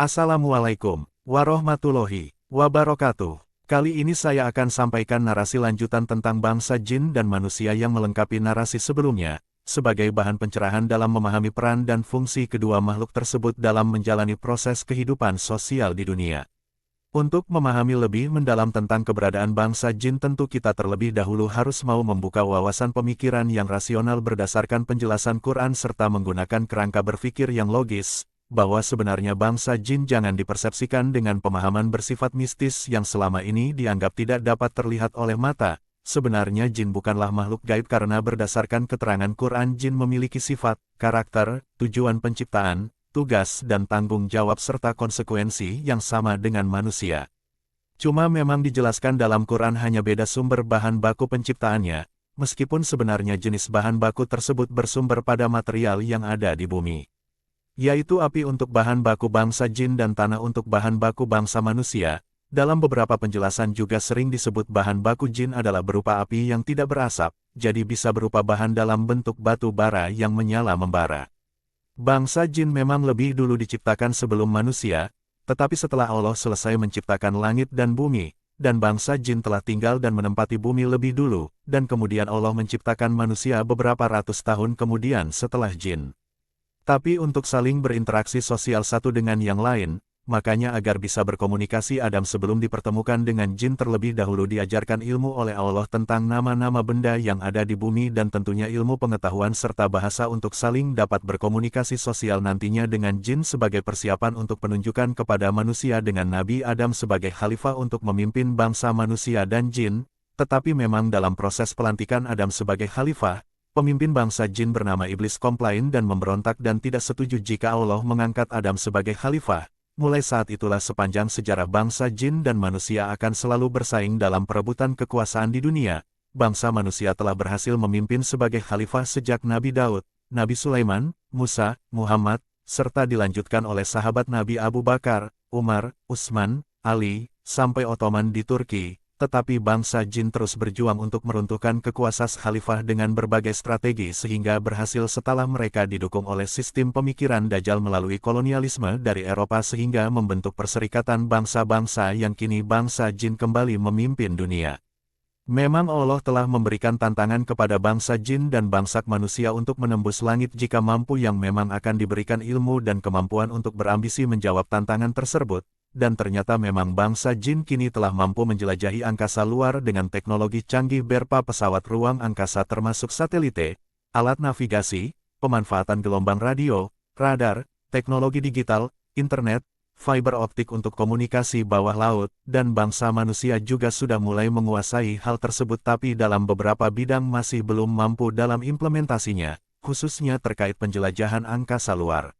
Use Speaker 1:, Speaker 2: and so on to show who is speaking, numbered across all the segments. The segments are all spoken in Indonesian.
Speaker 1: Assalamualaikum warahmatullahi wabarakatuh. Kali ini saya akan sampaikan narasi lanjutan tentang bangsa jin dan manusia yang melengkapi narasi sebelumnya, sebagai bahan pencerahan dalam memahami peran dan fungsi kedua makhluk tersebut dalam menjalani proses kehidupan sosial di dunia. Untuk memahami lebih mendalam tentang keberadaan bangsa jin, tentu kita terlebih dahulu harus mau membuka wawasan pemikiran yang rasional berdasarkan penjelasan Quran serta menggunakan kerangka berpikir yang logis, bahwa sebenarnya bangsa jin jangan dipersepsikan dengan pemahaman bersifat mistis yang selama ini dianggap tidak dapat terlihat oleh mata. Sebenarnya jin bukanlah makhluk gaib karena berdasarkan keterangan Quran jin memiliki sifat, karakter, tujuan penciptaan, tugas dan tanggung jawab serta konsekuensi yang sama dengan manusia. Cuma memang dijelaskan dalam Quran hanya beda sumber bahan baku penciptaannya, meskipun sebenarnya jenis bahan baku tersebut bersumber pada material yang ada di bumi, yaitu api untuk bahan baku bangsa jin dan tanah untuk bahan baku bangsa manusia. Dalam beberapa penjelasan juga sering disebut bahan baku jin adalah berupa api yang tidak berasap, jadi bisa berupa bahan dalam bentuk batu bara yang menyala membara. Bangsa jin memang lebih dulu diciptakan sebelum manusia, tetapi setelah Allah selesai menciptakan langit dan bumi, dan bangsa jin telah tinggal dan menempati bumi lebih dulu, dan kemudian Allah menciptakan manusia beberapa ratus tahun kemudian setelah jin. Tapi untuk saling berinteraksi sosial satu dengan yang lain, makanya agar bisa berkomunikasi Adam sebelum dipertemukan dengan jin terlebih dahulu diajarkan ilmu oleh Allah tentang nama-nama benda yang ada di bumi dan tentunya ilmu pengetahuan serta bahasa untuk saling dapat berkomunikasi sosial nantinya dengan jin sebagai persiapan untuk penunjukan kepada manusia dengan Nabi Adam sebagai khalifah untuk memimpin bangsa manusia dan jin. Tetapi memang dalam proses pelantikan Adam sebagai khalifah, pemimpin bangsa jin bernama Iblis komplain dan memberontak dan tidak setuju jika Allah mengangkat Adam sebagai khalifah. Mulai saat itulah sepanjang sejarah bangsa jin dan manusia akan selalu bersaing dalam perebutan kekuasaan di dunia. Bangsa manusia telah berhasil memimpin sebagai khalifah sejak Nabi Daud, Nabi Sulaiman, Musa, Muhammad, serta dilanjutkan oleh sahabat Nabi Abu Bakar, Umar, Utsman, Ali, sampai Ottoman di Turki. Tetapi bangsa jin terus berjuang untuk meruntuhkan kekuasaan khalifah dengan berbagai strategi sehingga berhasil setelah mereka didukung oleh sistem pemikiran Dajjal melalui kolonialisme dari Eropa sehingga membentuk perserikatan bangsa-bangsa yang kini bangsa jin kembali memimpin dunia. Memang Allah telah memberikan tantangan kepada bangsa jin dan bangsa manusia untuk menembus langit jika mampu, yang memang akan diberikan ilmu dan kemampuan untuk berambisi menjawab tantangan tersebut. Dan ternyata memang bangsa jin kini telah mampu menjelajahi angkasa luar dengan teknologi canggih berupa pesawat ruang angkasa termasuk satelit, alat navigasi, pemanfaatan gelombang radio, radar, teknologi digital, internet, fiber optik untuk komunikasi bawah laut, dan bangsa manusia juga sudah mulai menguasai hal tersebut tapi dalam beberapa bidang masih belum mampu dalam implementasinya, khususnya terkait penjelajahan angkasa luar.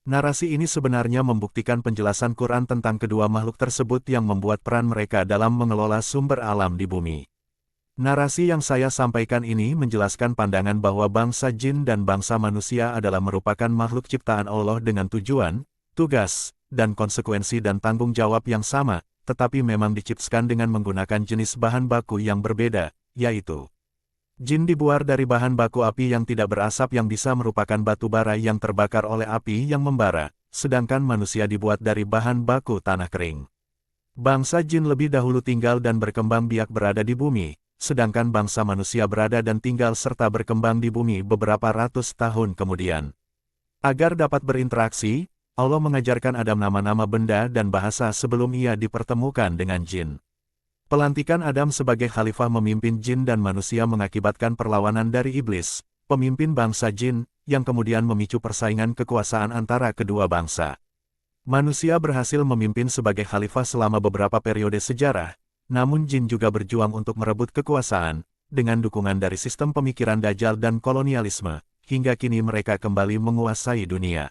Speaker 1: Narasi ini sebenarnya membuktikan penjelasan Quran tentang kedua makhluk tersebut yang membuat peran mereka dalam mengelola sumber alam di bumi. Narasi yang saya sampaikan ini menjelaskan pandangan bahwa bangsa jin dan bangsa manusia adalah merupakan makhluk ciptaan Allah dengan tujuan, tugas, dan konsekuensi dan tanggung jawab yang sama, tetapi memang diciptakan dengan menggunakan jenis bahan baku yang berbeda, yaitu jin dibuat dari bahan baku api yang tidak berasap yang bisa merupakan batu bara yang terbakar oleh api yang membara, sedangkan manusia dibuat dari bahan baku tanah kering. Bangsa jin lebih dahulu tinggal dan berkembang biak berada di bumi, sedangkan bangsa manusia berada dan tinggal serta berkembang di bumi beberapa ratus tahun kemudian. Agar dapat berinteraksi, Allah mengajarkan Adam nama-nama benda dan bahasa sebelum ia dipertemukan dengan jin. Pelantikan Adam sebagai khalifah memimpin jin dan manusia mengakibatkan perlawanan dari iblis, pemimpin bangsa jin, yang kemudian memicu persaingan kekuasaan antara kedua bangsa. Manusia berhasil memimpin sebagai khalifah selama beberapa periode sejarah, namun jin juga berjuang untuk merebut kekuasaan, dengan dukungan dari sistem pemikiran Dajjal dan kolonialisme, hingga kini mereka kembali menguasai dunia.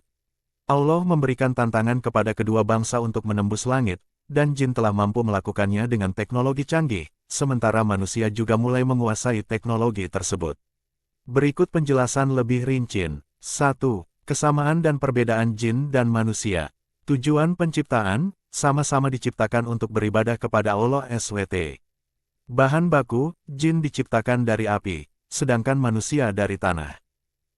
Speaker 1: Allah memberikan tantangan kepada kedua bangsa untuk menembus langit, dan jin telah mampu melakukannya dengan teknologi canggih, sementara manusia juga mulai menguasai teknologi tersebut. Berikut penjelasan lebih rinci. 1. Kesamaan dan perbedaan jin dan manusia. Tujuan penciptaan, sama-sama diciptakan untuk beribadah kepada Allah SWT. Bahan baku, jin diciptakan dari api, sedangkan manusia dari tanah.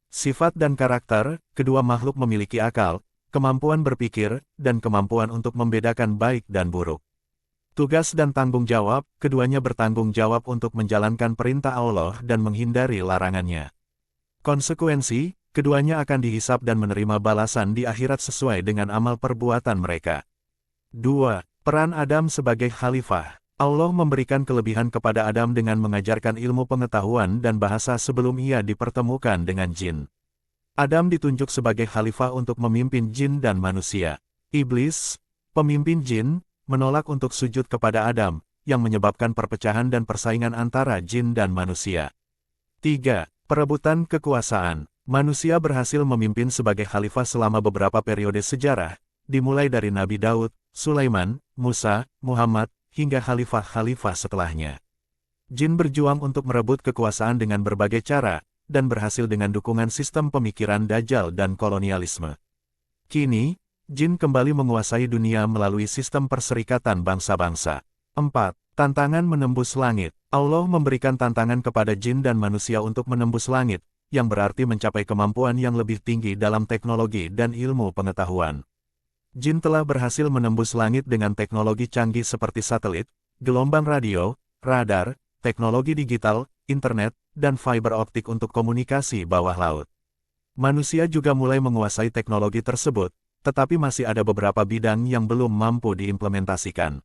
Speaker 1: Sifat dan karakter, kedua makhluk memiliki akal, kemampuan berpikir, dan kemampuan untuk membedakan baik dan buruk. Tugas dan tanggung jawab, keduanya bertanggung jawab untuk menjalankan perintah Allah dan menghindari larangannya. Konsekuensi, keduanya akan dihisab dan menerima balasan di akhirat sesuai dengan amal perbuatan mereka. 2. Peran Adam sebagai khalifah. Allah memberikan kelebihan kepada Adam dengan mengajarkan ilmu pengetahuan dan bahasa sebelum ia dipertemukan dengan jin. Adam ditunjuk sebagai khalifah untuk memimpin jin dan manusia. Iblis, pemimpin jin, menolak untuk sujud kepada Adam, yang menyebabkan perpecahan dan persaingan antara jin dan manusia. 3. Perebutan kekuasaan. Manusia berhasil memimpin sebagai khalifah selama beberapa periode sejarah, dimulai dari Nabi Daud, Sulaiman, Musa, Muhammad, hingga khalifah-khalifah setelahnya. Jin berjuang untuk merebut kekuasaan dengan berbagai cara, dan berhasil dengan dukungan sistem pemikiran Dajjal dan kolonialisme. Kini, jin kembali menguasai dunia melalui sistem perserikatan bangsa-bangsa. 4. Tantangan menembus langit. Allah memberikan tantangan kepada jin dan manusia untuk menembus langit, yang berarti mencapai kemampuan yang lebih tinggi dalam teknologi dan ilmu pengetahuan. Jin telah berhasil menembus langit dengan teknologi canggih seperti satelit, gelombang radio, radar, teknologi digital, internet, dan fiber optik untuk komunikasi bawah laut. Manusia juga mulai menguasai teknologi tersebut, tetapi masih ada beberapa bidang yang belum mampu diimplementasikan.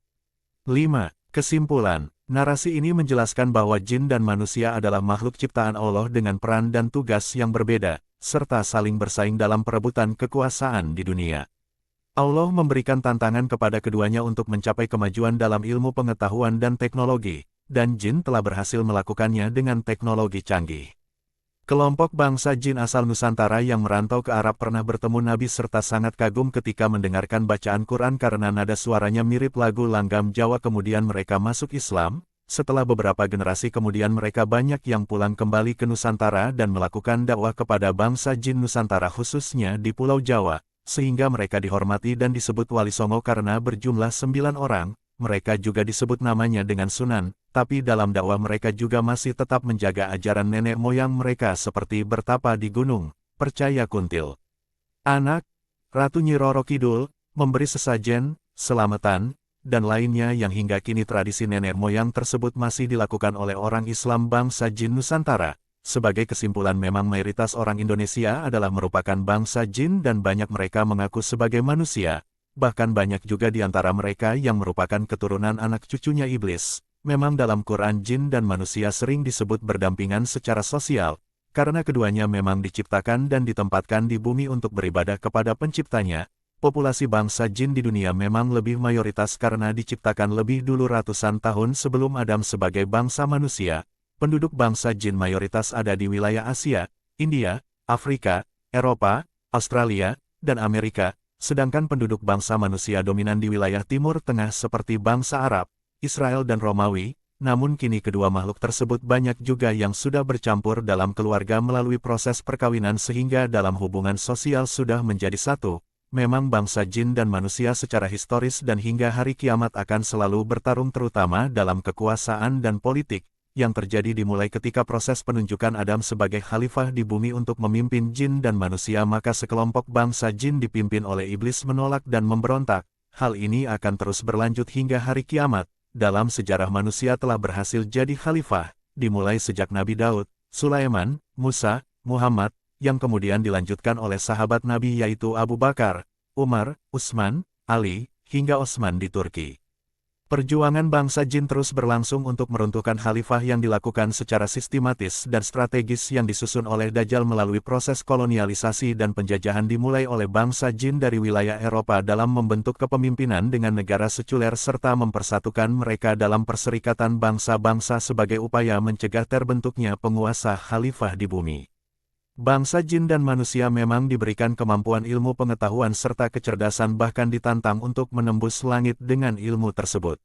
Speaker 1: 5. Kesimpulan, narasi ini menjelaskan bahwa jin dan manusia adalah makhluk ciptaan Allah dengan peran dan tugas yang berbeda, serta saling bersaing dalam perebutan kekuasaan di dunia. Allah memberikan tantangan kepada keduanya untuk mencapai kemajuan dalam ilmu pengetahuan dan teknologi, dan jin telah berhasil melakukannya dengan teknologi canggih. Kelompok bangsa jin asal Nusantara yang merantau ke Arab pernah bertemu Nabi serta sangat kagum ketika mendengarkan bacaan Quran karena nada suaranya mirip lagu langgam Jawa. Kemudian mereka masuk Islam. Setelah beberapa generasi kemudian mereka banyak yang pulang kembali ke Nusantara dan melakukan dakwah kepada bangsa jin Nusantara khususnya di Pulau Jawa, sehingga mereka dihormati dan disebut Wali Songo karena berjumlah 9 orang. Mereka juga disebut namanya dengan Sunan, tapi dalam dakwah mereka juga masih tetap menjaga ajaran nenek moyang mereka seperti bertapa di gunung, percaya kuntil anak, Ratu Nyi Roro Kidul, memberi sesajen, selamatan, dan lainnya yang hingga kini tradisi nenek moyang tersebut masih dilakukan oleh orang Islam bangsa jin Nusantara. Sebagai kesimpulan memang mayoritas orang Indonesia adalah merupakan bangsa jin dan banyak mereka mengaku sebagai manusia. Bahkan banyak juga di antara mereka yang merupakan keturunan anak cucunya iblis. Memang dalam Quran jin dan manusia sering disebut berdampingan secara sosial, karena keduanya memang diciptakan dan ditempatkan di bumi untuk beribadah kepada penciptanya. Populasi bangsa jin di dunia memang lebih mayoritas karena diciptakan lebih dulu ratusan tahun sebelum Adam sebagai bangsa manusia. Penduduk bangsa jin mayoritas ada di wilayah Asia, India, Afrika, Eropa, Australia, dan Amerika. Sedangkan penduduk bangsa manusia dominan di wilayah Timur Tengah seperti bangsa Arab, Israel dan Romawi, namun kini kedua makhluk tersebut banyak juga yang sudah bercampur dalam keluarga melalui proses perkawinan sehingga dalam hubungan sosial sudah menjadi satu. Memang bangsa jin dan manusia secara historis dan hingga hari kiamat akan selalu bertarung terutama dalam kekuasaan dan politik, yang terjadi dimulai ketika proses penunjukan Adam sebagai khalifah di bumi untuk memimpin jin dan manusia maka sekelompok bangsa jin dipimpin oleh iblis menolak dan memberontak. Hal ini akan terus berlanjut hingga hari kiamat. Dalam sejarah manusia telah berhasil jadi khalifah, dimulai sejak Nabi Daud, Sulaiman, Musa, Muhammad, yang kemudian dilanjutkan oleh sahabat Nabi yaitu Abu Bakar, Umar, Utsman, Ali, hingga Osman di Turki. Perjuangan bangsa jin terus berlangsung untuk meruntuhkan khalifah yang dilakukan secara sistematis dan strategis yang disusun oleh Dajjal melalui proses kolonialisasi dan penjajahan dimulai oleh bangsa jin dari wilayah Eropa dalam membentuk kepemimpinan dengan negara sekuler serta mempersatukan mereka dalam perserikatan bangsa-bangsa sebagai upaya mencegah terbentuknya penguasa khalifah di bumi. Bangsa jin dan manusia memang diberikan kemampuan ilmu pengetahuan serta kecerdasan bahkan ditantang untuk menembus langit dengan ilmu tersebut.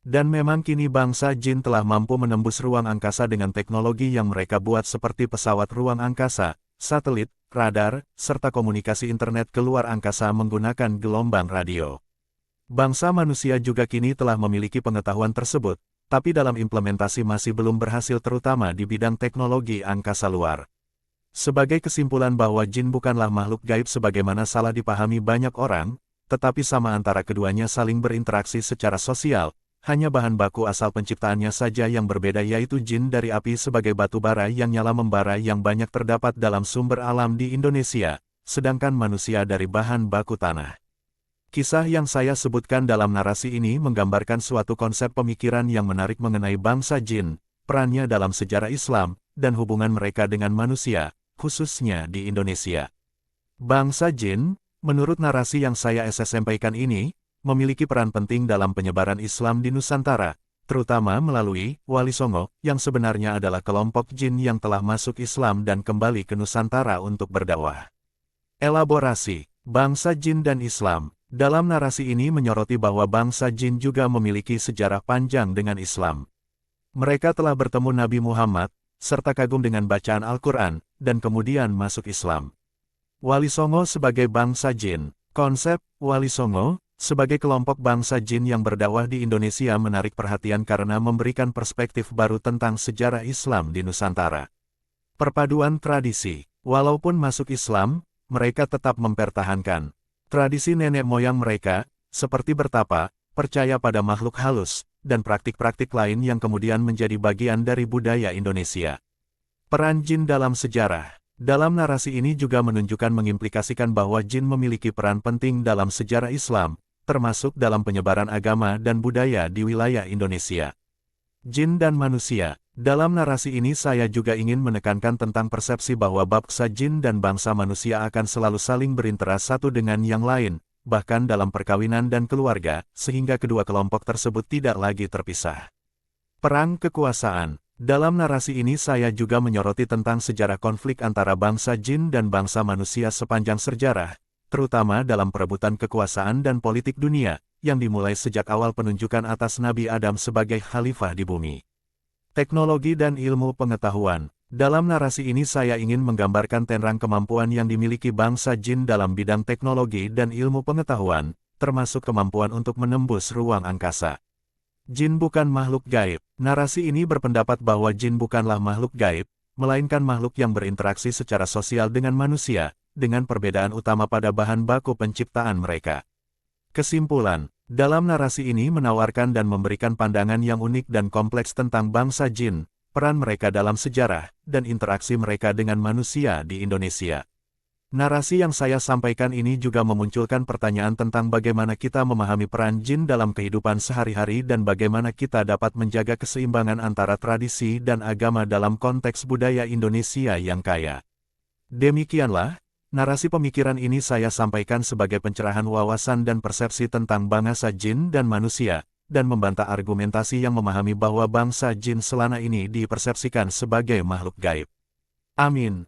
Speaker 1: Dan memang kini bangsa jin telah mampu menembus ruang angkasa dengan teknologi yang mereka buat seperti pesawat ruang angkasa, satelit, radar, serta komunikasi internet keluar angkasa menggunakan gelombang radio. Bangsa manusia juga kini telah memiliki pengetahuan tersebut, tapi dalam implementasi masih belum berhasil terutama di bidang teknologi angkasa luar. Sebagai kesimpulan bahwa jin bukanlah makhluk gaib sebagaimana salah dipahami banyak orang, tetapi sama antara keduanya saling berinteraksi secara sosial, hanya bahan baku asal penciptaannya saja yang berbeda yaitu jin dari api sebagai batu bara yang nyala membara yang banyak terdapat dalam sumber alam di Indonesia, sedangkan manusia dari bahan baku tanah. Kisah yang saya sebutkan dalam narasi ini menggambarkan suatu konsep pemikiran yang menarik mengenai bangsa jin, perannya dalam sejarah Islam, dan hubungan mereka dengan manusia, khususnya di Indonesia. Bangsa jin, menurut narasi yang saya sampaikan ini, memiliki peran penting dalam penyebaran Islam di Nusantara, terutama melalui Wali Songo, yang sebenarnya adalah kelompok jin yang telah masuk Islam dan kembali ke Nusantara untuk berdakwah. Elaborasi, bangsa jin dan Islam. Dalam narasi ini menyoroti bahwa bangsa jin juga memiliki sejarah panjang dengan Islam. Mereka telah bertemu Nabi Muhammad, serta kagum dengan bacaan Al-Quran, dan kemudian masuk Islam. Wali Songo sebagai bangsa jin. Konsep Wali Songo sebagai kelompok bangsa jin yang berdakwah di Indonesia menarik perhatian karena memberikan perspektif baru tentang sejarah Islam di Nusantara. Perpaduan tradisi. Walaupun masuk Islam, mereka tetap mempertahankan tradisi nenek moyang mereka, seperti bertapa, percaya pada makhluk halus, dan praktik-praktik lain yang kemudian menjadi bagian dari budaya Indonesia. Peran jin dalam sejarah. Dalam narasi ini juga menunjukkan mengimplikasikan bahwa jin memiliki peran penting dalam sejarah Islam, termasuk dalam penyebaran agama dan budaya di wilayah Indonesia. Jin dan manusia. Dalam narasi ini saya juga ingin menekankan tentang persepsi bahwa bangsa jin dan bangsa manusia akan selalu saling berinteraksi satu dengan yang lain, bahkan dalam perkawinan dan keluarga, sehingga kedua kelompok tersebut tidak lagi terpisah. Perang kekuasaan. Dalam narasi ini saya juga menyoroti tentang sejarah konflik antara bangsa jin dan bangsa manusia sepanjang sejarah, terutama dalam perebutan kekuasaan dan politik dunia, yang dimulai sejak awal penunjukan atas Nabi Adam sebagai khalifah di bumi. Teknologi dan ilmu pengetahuan. Dalam narasi ini saya ingin menggambarkan tenrang kemampuan yang dimiliki bangsa jin dalam bidang teknologi dan ilmu pengetahuan, termasuk kemampuan untuk menembus ruang angkasa. Jin bukan makhluk gaib. Narasi ini berpendapat bahwa jin bukanlah makhluk gaib, melainkan makhluk yang berinteraksi secara sosial dengan manusia, dengan perbedaan utama pada bahan baku penciptaan mereka. Kesimpulan. Dalam narasi ini menawarkan dan memberikan pandangan yang unik dan kompleks tentang bangsa jin, peran mereka dalam sejarah, dan interaksi mereka dengan manusia di Indonesia. Narasi yang saya sampaikan ini juga memunculkan pertanyaan tentang bagaimana kita memahami peran jin dalam kehidupan sehari-hari dan bagaimana kita dapat menjaga keseimbangan antara tradisi dan agama dalam konteks budaya Indonesia yang kaya. Demikianlah, narasi pemikiran ini saya sampaikan sebagai pencerahan wawasan dan persepsi tentang bangsa jin dan manusia, dan membantah argumentasi yang memahami bahwa bangsa jin selama ini dipersepsikan sebagai makhluk gaib. Amin.